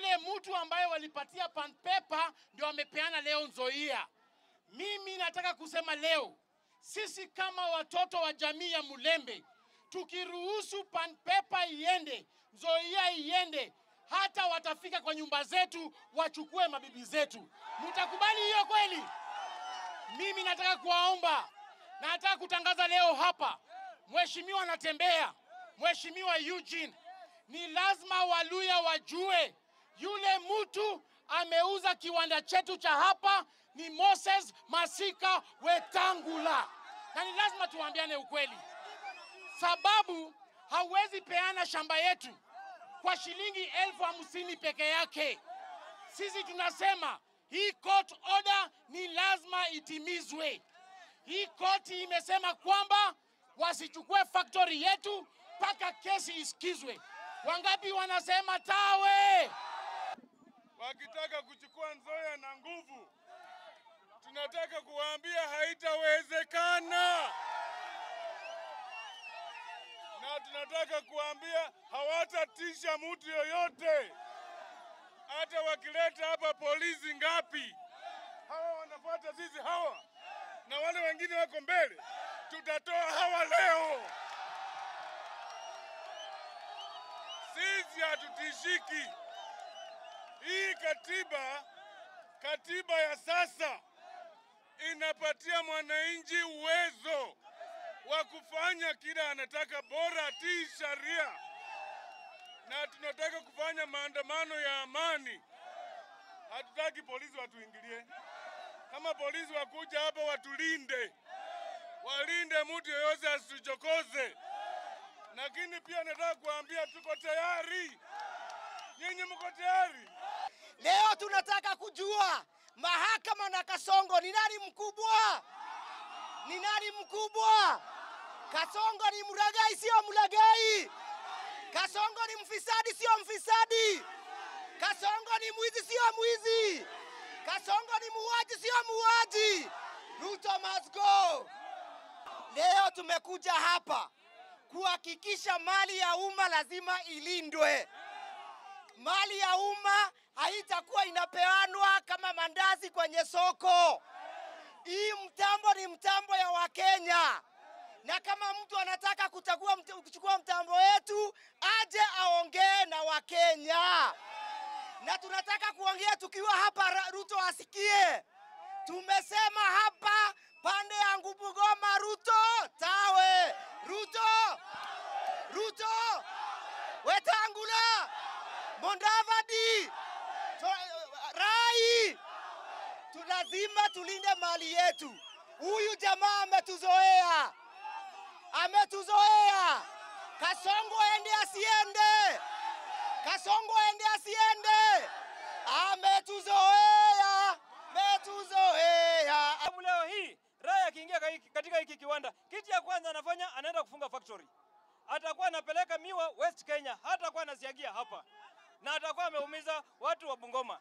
yule mtu ambaye walipatia pan paper ndio amepeana leo Nzoia. Mimi nataka kusema leo, sisi kama watoto wa jamii ya Mulembe, tukiruhusu pan paper iende, Nzoia iende, hata watafika kwa nyumba zetu wachukue mabibi zetu. Mtakubali hiyo kweli? Mimi nataka kuwaomba, na nataka kutangaza leo hapa, Mheshimiwa Natembea, Mheshimiwa Eugene, ni lazima Waluya wajue yule mtu ameuza kiwanda chetu cha hapa ni Moses Masika Wetangula. Na ni lazima tuambiane ukweli. Sababu hawezi peana shamba yetu kwa shilingi 50,000 peke yake. Sisi tunasema hii court order ni lazima itimizwe. Hii court imesema kwamba wasichukue factory yetu mpaka kesi isikizwe. Wangapi wanasema tawe? Wakitaka kuchukua Nzoia na nguvu, tunataka kuwaambia haitawezekana. Na tunataka kuambia hawatatisha mtu yoyote. Hata wakileta hapa polisi ngapi, hawa wanafuata sisi hawa. Na wale wengine wako mbele, tutatoa hawa leo. Sisi hatutishiki. Hii katiba ya sasa inapatia mwananchi uwezo wa kufanya kila anataka, bora tii sharia. Na tunataka kufanya maandamano ya amani. Hatutaki polisi watuingilie. Kama polisi wakuja hapa watulinde, walinde mtu yoyote asituchokoze. Lakini pia nataka kuambia tuko tayari. Nyinyi mko tayari? Leo tunataka kujua mahakama na Kasongo ni nani mkubwa? Ni nani mkubwa? Kasongo ni mlagai sio mlagai? Kasongo ni mfisadi sio mfisadi? Kasongo ni mwizi sio mwizi? Kasongo ni muuaji sio muuaji? Ruto must go. Leo tumekuja hapa kuhakikisha mali ya umma lazima ilindwe. Mali ya umma haitakuwa inapeanwa kama mandazi kwenye soko. Hii mtambo ni mtambo ya Wakenya. Na kama mtu anataka kuchukua mtambo wetu, aje aongee na Wakenya. Na tunataka kuongea tukiwa hapa, Ruto asikie. Tumesema hapa pande yangu Bungoma, Ruto tawe. Ruto Wetangula, Mudavadi, Rai. Lazima tulinde mali yetu. Huyu jamaa ametuzoea. Kasongo ende asiende. Kasongo ende asiende. Ametuzoea. Leo hii Rai akiingia katika hiki kiwanda, kitu ya kwanza anafanya anaenda kufunga factory. Atakuwa anapeleka miwa West Kenya, hatakuwa anasiagia hapa. Na atakuwa ameumiza watu wa Bungoma.